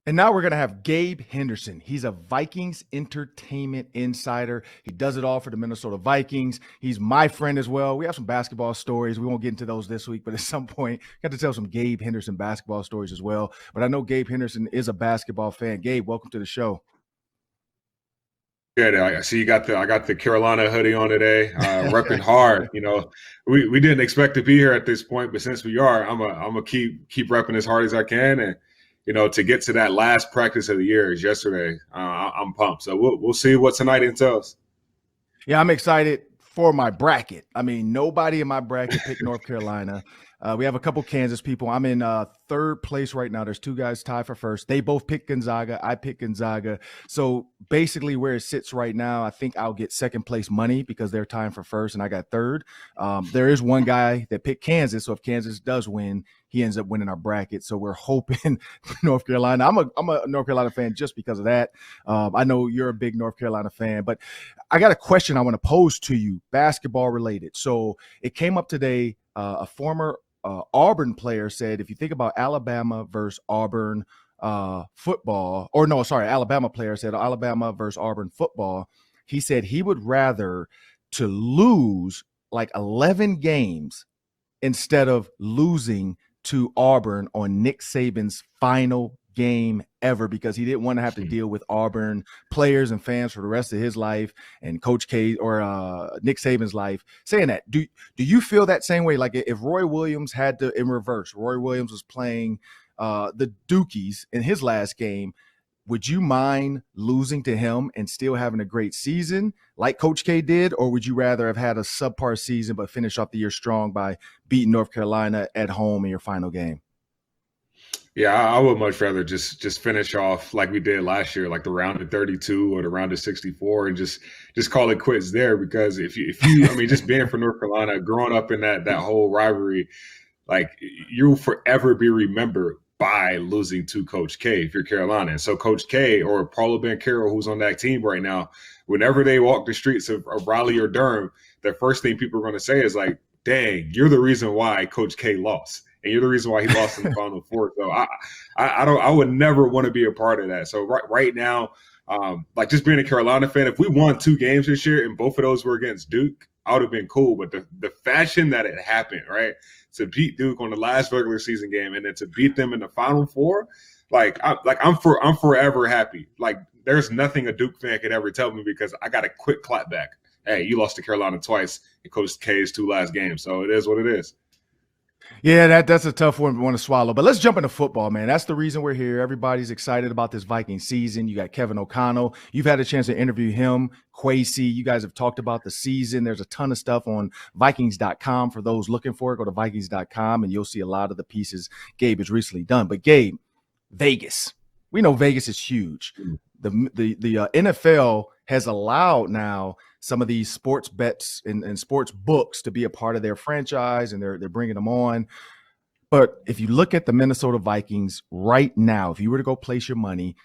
And now we're going to have Gabe Henderson. He's a Vikings entertainment insider. He does it all for the Minnesota Vikings. He's my friend as well. We have some basketball stories. We won't get into those this week, but at some point, got to tell some Gabe Henderson basketball stories as well. But I know Gabe Henderson is a basketball fan. Gabe, welcome to the show. Good. I see I got the Carolina hoodie on today, repping hard. We didn't expect to be here at this point, but since we are, I'm a keep repping as hard as I can, and to get to that last practice of the year is yesterday. I'm pumped. So we'll see what tonight entails. Yeah, I'm excited for my bracket. I mean, nobody in my bracket picked North Carolina. We have a couple Kansas people. I'm in third place right now. There's two guys tied for first. They both picked Gonzaga. I picked Gonzaga. So basically where it sits right now, I think I'll get second place money because they're tying for first and I got third. There is one guy that picked Kansas. So if Kansas does win, he ends up winning our bracket. So we're hoping North Carolina. I'm a North Carolina fan just because of that. I know you're a big North Carolina fan, but I got a question I want to pose to you, basketball related. So it came up today. A former Auburn player said, if you think about Alabama versus Auburn football, or no, sorry, Alabama player said Alabama versus Auburn football. He said he would rather to lose like 11 games instead of losing to Auburn on Nick Saban's final game ever, because he didn't want to have to deal with Auburn players and fans for the rest of his life and Coach K or Nick Saban's life. Saying that, do you feel that same way? Like if Roy Williams had to, in reverse, Roy Williams was playing the Dukies in his last game, would you mind losing to him and still having a great season like Coach K did? Or would you rather have had a subpar season but finish off the year strong by beating North Carolina at home in your final game? Yeah, I would much rather just finish off like we did last year, like the round of 32 or the round of 64, and just call it quits there. Because if you, I mean, just being from North Carolina, growing up in that whole rivalry, like you'll forever be remembered by losing to Coach K if you're Carolina. And so Coach K or Paula Banchero, who's on that team right now, whenever they walk the streets of Raleigh or Durham, the first thing people are going to say is like, "Dang, you're the reason why Coach K lost." And you're the reason why he lost in the Final Four. So I would never want to be a part of that. So right now, like just being a Carolina fan, if we won 2 games this year and both of those were against Duke, I would have been cool. But the fashion that it happened, right, to beat Duke on the last regular season game and then to beat them in the Final Four, I'm forever happy. Like there's nothing a Duke fan could ever tell me because I got a quick clap back. Hey, you lost to Carolina twice in Coach K's 2 last games, so it is what it is. Yeah, that's a tough one to swallow. But let's jump into football, man. That's the reason we're here. Everybody's excited about this Viking season. You got Kevin O'Connell. You've had a chance to interview him, Kwesi. You guys have talked about the season. There's a ton of stuff on Vikings.com for those looking for it. Go to Vikings.com and you'll see a lot of the pieces Gabe has recently done. But Gabe, Vegas. We know Vegas is huge. The NFL has allowed now some of these sports bets and sports books to be a part of their franchise, and they're bringing them on. But if you look at the Minnesota Vikings right now, if you were to go place your money,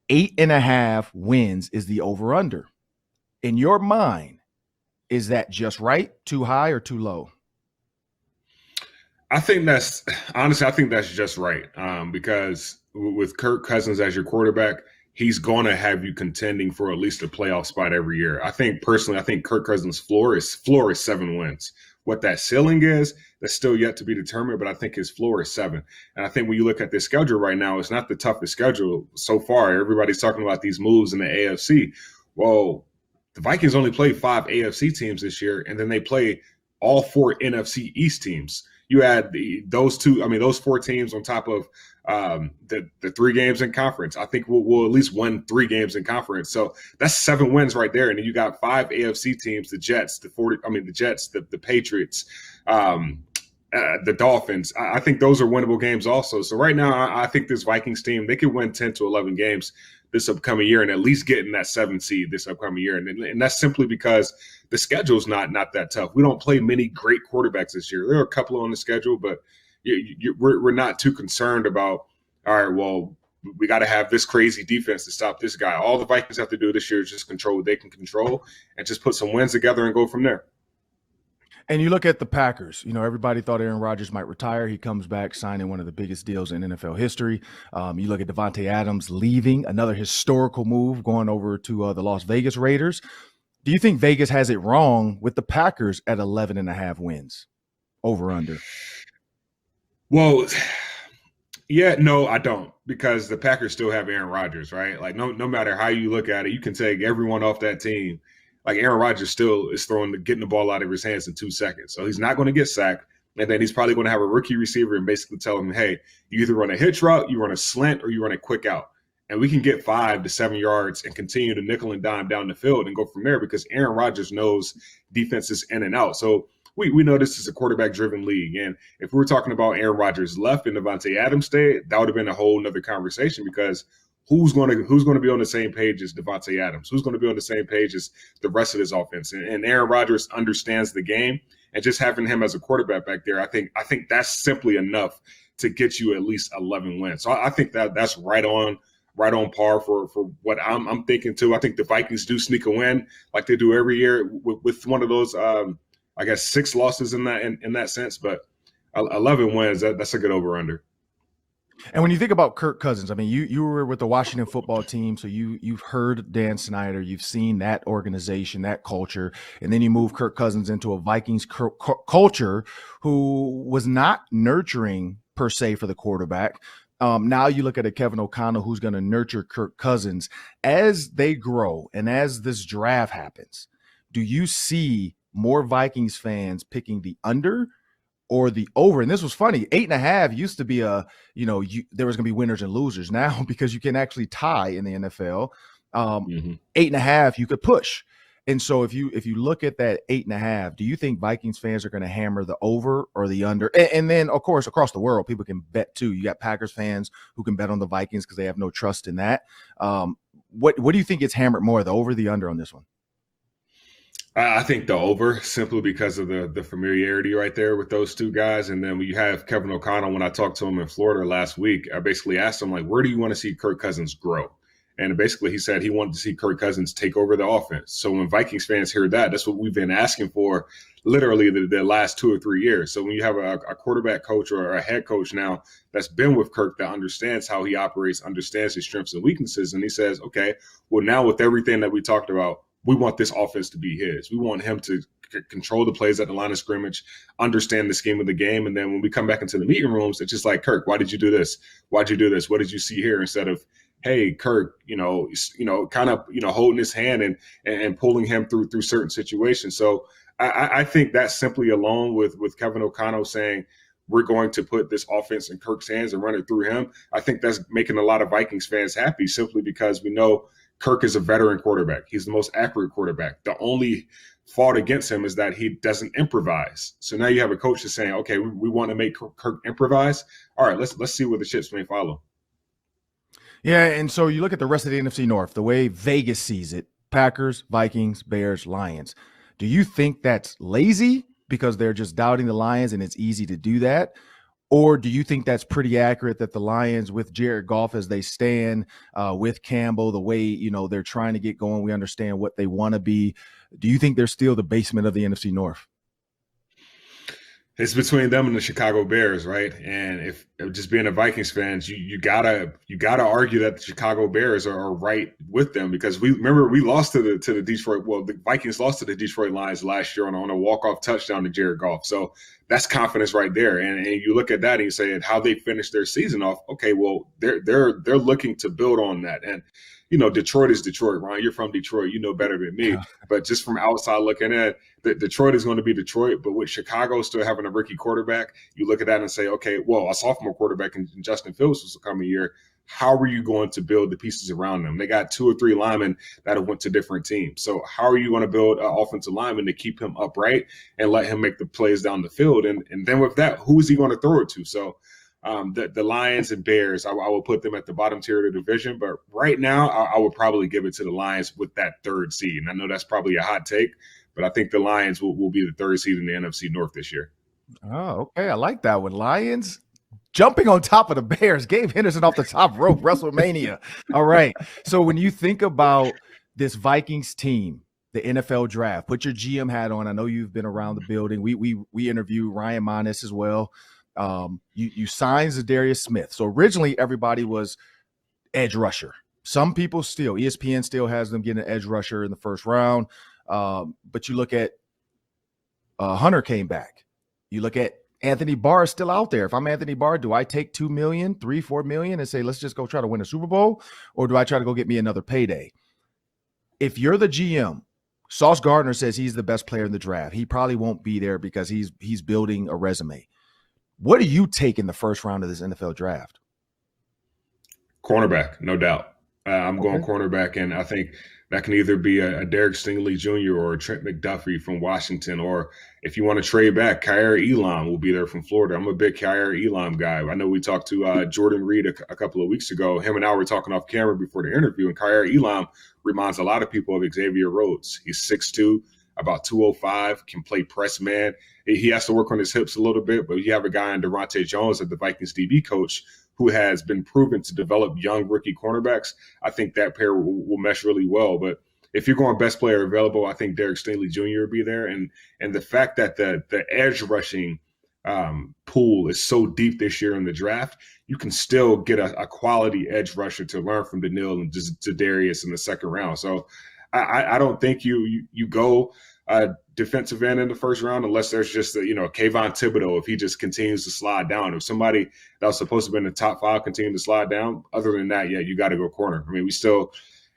8.5 wins is the over-under. In your mind, is that just right, too high, or too low? I think that's just right because with Kirk Cousins as your quarterback, he's going to have you contending for at least a playoff spot every year. I think Kirk Cousins' floor is 7 wins. What that ceiling is, that's still yet to be determined, but I think his floor is 7. And I think when you look at this schedule right now, it's not the toughest schedule so far. Everybody's talking about these moves in the AFC. Well, the Vikings only play 5 AFC teams this year, and then they play all 4 NFC East teams. You add those 4 teams on top of the 3 games in conference. I think we'll at least win 3 games in conference. So that's 7 wins right there. And then you got 5 AFC teams: the Jets, the Patriots, the Dolphins. I think those are winnable games also. So right now, I think this Vikings team, they could win 10 to 11 games this upcoming year and at least get in that 7 seed this upcoming year. And that's simply because the schedule's not that tough. We don't play many great quarterbacks this year. There are a couple on the schedule, but we're not too concerned about, all right, well, we got to have this crazy defense to stop this guy. All the Vikings have to do this year is just control what they can control and just put some wins together and go from there. And you look at the Packers, everybody thought Aaron Rodgers might retire. He comes back signing one of the biggest deals in NFL history. You look at Devontae Adams leaving, another historical move, going over to the Las Vegas Raiders. Do you think Vegas has it wrong with the Packers at 11.5 wins over under? Well, yeah, no, I don't, because the Packers still have Aaron Rodgers, right? Like no matter how you look at it, you can take everyone off that team. Like Aaron Rodgers still is getting the ball out of his hands in 2 seconds. So he's not going to get sacked. And then he's probably going to have a rookie receiver and basically tell him, hey, you either run a hitch route, you run a slant, or you run a quick out. And we can get 5 to 7 yards and continue to nickel and dime down the field and go from there, because Aaron Rodgers knows defenses in and out. So we know this is a quarterback-driven league. And if we were talking about Aaron Rodgers left and Devontae Adams stayed, that would have been a whole nother conversation, because who's going to be on the same page as Devontae Adams? Who's going to be on the same page as the rest of his offense? And Aaron Rodgers understands the game, and just having him as a quarterback back there, I think that's simply enough to get you at least 11 wins. So I think that's right on par for what I'm thinking too. I think the Vikings do sneak a win like they do every year with one of those, I guess 6 losses in that sense, but 11 wins, that's a good over-under. And when you think about Kirk Cousins, I mean, you were with the Washington football team, so you've heard Dan Snyder, you've seen that organization, that culture, and then you move Kirk Cousins into a Vikings culture who was not nurturing per se for the quarterback. Now you look at a Kevin O'Connell who's going to nurture Kirk Cousins as they grow and as this draft happens. Do you see more Vikings fans picking the under or the over? And this was funny. 8.5 used to be there was going to be winners and losers. Now, because you can actually tie in the NFL, 8.5 you could push. And so if you look at that 8.5, do you think Vikings fans are going to hammer the over or the under? And then, of course, across the world, people can bet too. You got Packers fans who can bet on the Vikings because they have no trust in that. What do you think gets hammered more, the over or the under on this one? I think the over, simply because of the familiarity right there with those two guys. And then when you have Kevin O'Connell, when I talked to him in Florida last week, I basically asked him, like, where do you want to see Kirk Cousins grow? And basically he said he wanted to see Kirk Cousins take over the offense. So when Vikings fans hear that, that's what we've been asking for literally the last 2 or 3 years. So when you have a quarterback coach or a head coach now that's been with Kirk, that understands how he operates, understands his strengths and weaknesses, and he says, okay, well, now with everything that we talked about, we want this offense to be his. We want him to control the plays at the line of scrimmage, understand the scheme of the game. And then when we come back into the meeting rooms, it's just like, Kirk, why did you do this? Why'd you do this? What did you see here? Instead of, hey, Kirk, kind of, holding his hand and pulling him through certain situations. So I think that simply alone with Kevin O'Connell saying, we're going to put this offense in Kirk's hands and run it through him, I think that's making a lot of Vikings fans happy, simply because we know Kirk is a veteran quarterback. He's the most accurate quarterback. The only fault against him is that he doesn't improvise. So now you have a coach that's saying, okay, we want to make Kirk improvise. All right, let's see where the chips may follow. Yeah, and so you look at the rest of the NFC North, the way Vegas sees it: Packers, Vikings, Bears, Lions. Do you think that's lazy because they're just doubting the Lions and it's easy to do that? Or do you think that's pretty accurate, that the Lions, with Jared Goff as they stand, with Campbell, the way, they're trying to get going, we understand what they want to be. Do you think they're still the basement of the NFC North? It's between them and the Chicago Bears, right? And if just being a Vikings fan, you gotta argue that the Chicago Bears are right with them, because we lost to the Detroit. Well, the Vikings lost to the Detroit Lions last year on a walk-off touchdown to Jared Goff. So that's confidence right there. And you look at that and you say, how they finished their season off. Okay, well they're looking to build on that. And Detroit is Detroit, Ryan. You're from Detroit. You know better than me. But just from outside looking in, Detroit is going to be Detroit. But with Chicago still having a rookie quarterback, you look at that and say, okay, well, a sophomore quarterback in Justin Fields was to come a year. How are you going to build the pieces around them? They got 2 or 3 linemen that have went to different teams. So how are you going to build an offensive lineman to keep him upright and let him make the plays down the field? And then with that, who is he going to throw it to? So the Lions and Bears, I will put them at the bottom tier of the division. But right now, I would probably give it to the Lions with that 3rd seed. And I know that's probably a hot take, but I think the Lions will be the 3rd seed in the NFC North this year. Oh, okay. I like that one. Lions jumping on top of the Bears. Gabe Henderson off the top rope, WrestleMania. All right. So when you think about this Vikings team, the NFL draft. Put your GM hat on. I know you've been around the building. We interviewed Ryan Manis as well. You signed Zadarius Smith. So originally everybody was edge rusher. Some people still, ESPN still has them getting an edge rusher in the first round. But you look at Hunter came back. You look at Anthony Barr is still out there. If I'm Anthony Barr, do I take $2 million, $3-4 million and say, let's just go try to win a Super Bowl? Or do I try to go get me another payday? If you're the GM, Sauce Gardner says he's the best player in the draft. He probably won't be there because he's building a resume. What do you take in the first round of this NFL draft? Cornerback, no doubt. I'm going cornerback, and I think that can either be a Derek Stingley Jr. or a Trent McDuffie from Washington, or if you want to trade back, Kaiir Elam will be there from Florida. I'm a big Kaiir Elam guy. I know we talked to Jordan Reed a couple of weeks ago. Him and I were talking off camera before the interview, and Kaiir Elam reminds a lot of people of Xavier Rhodes. He's 6'2", about 205, can play press man. He has to work on his hips a little bit, but you have a guy in Durante Jones at the Vikings DB coach who has been proven to develop young rookie cornerbacks. I think that pair will mesh really well. But if you're going best player available, I think Derek Stingley Jr. will be there. And the fact that the edge rushing pool is so deep this year in the draft, you can still get a quality edge rusher to learn from Daniil and Zadarius in the second round. So I don't think you go defensive end in the first round unless there's just Kayvon Thibodeau, if he just continues to slide down. If somebody that was supposed to be in the top 5 continue to slide down, other than that, yeah, you got to go corner. I mean, we still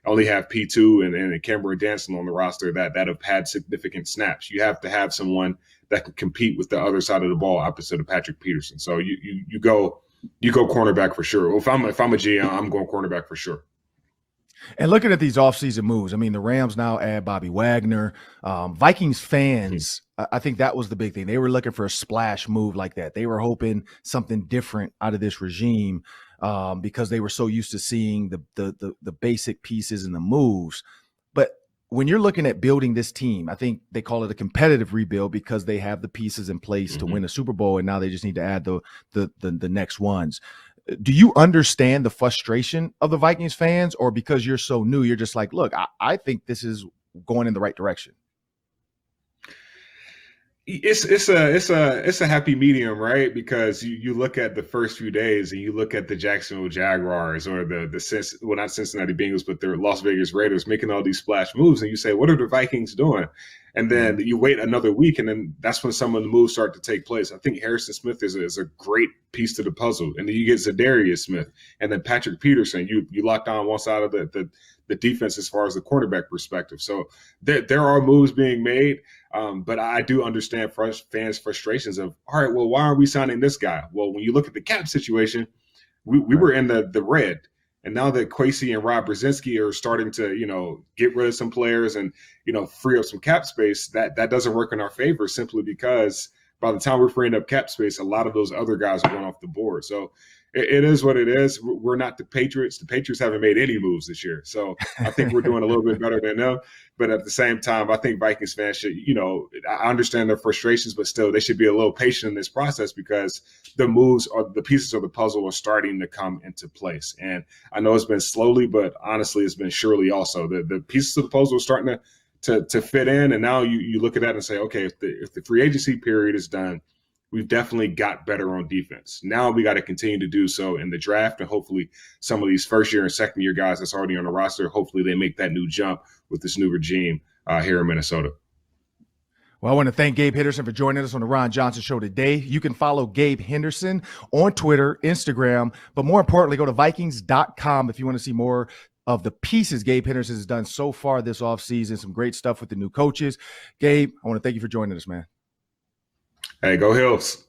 only have P2 and Cameron Danson on the roster that have had significant snaps. You have to have someone that can compete with the other side of the ball opposite of Patrick Peterson. So you go cornerback for sure. If I'm a GM, I'm going cornerback for sure. And looking at these offseason moves, I mean, the Rams now add Bobby Wagner. Vikings fans, I think that was the big thing. They were looking for a splash move like that. They were hoping something different out of this regime because they were so used to seeing the basic pieces and the moves. But when you're looking at building this team, I think they call it a competitive rebuild because they have the pieces in place to win a Super Bowl, and now they just need to add the next ones. Do you understand the frustration of the Vikings fans, or because you're so new, you're just like, look, I think this is going in the right direction? It's a happy medium, right? Because you look at the first few days and you look at the Jacksonville Jaguars or not Cincinnati Bengals, but the Las Vegas Raiders making all these splash moves, and you say, what are the Vikings doing? And then you wait another week, and then that's when some of the moves start to take place. I think Harrison Smith is a great piece to the puzzle. And then you get Zadarius Smith and then Patrick Peterson. You lock down one side of the defense as far as the quarterback perspective. So there are moves being made, but I do understand fans' frustrations of, all right, well, why aren't we signing this guy? Well, when you look at the cap situation, we were in the red. And now that Kwesi and Rob Brzezinski are starting to, get rid of some players and, free up some cap space, that doesn't work in our favor simply because by the time we're freeing up cap space, a lot of those other guys are going off the board. So it is what it is. We're not the Patriots. The Patriots haven't made any moves this year. So I think we're doing a little bit better than them. But at the same time, I think Vikings fans should, I understand their frustrations, but still they should be a little patient in this process because the moves or the pieces of the puzzle are starting to come into place. And I know it's been slowly, but honestly, it's been surely also. The pieces of the puzzle are starting to fit in. And now you look at that and say, okay, if the free agency period is done, we've definitely got better on defense. Now we got to continue to do so in the draft, and hopefully some of these first-year and second-year guys that's already on the roster, hopefully they make that new jump with this new regime here in Minnesota. Well, I want to thank Gabe Henderson for joining us on the Ron Johnson Show today. You can follow Gabe Henderson on Twitter, Instagram, but more importantly, go to Vikings.com if you want to see more of the pieces Gabe Henderson has done so far this offseason. Some great stuff with the new coaches. Gabe, I want to thank you for joining us, man. Hey, go Hills.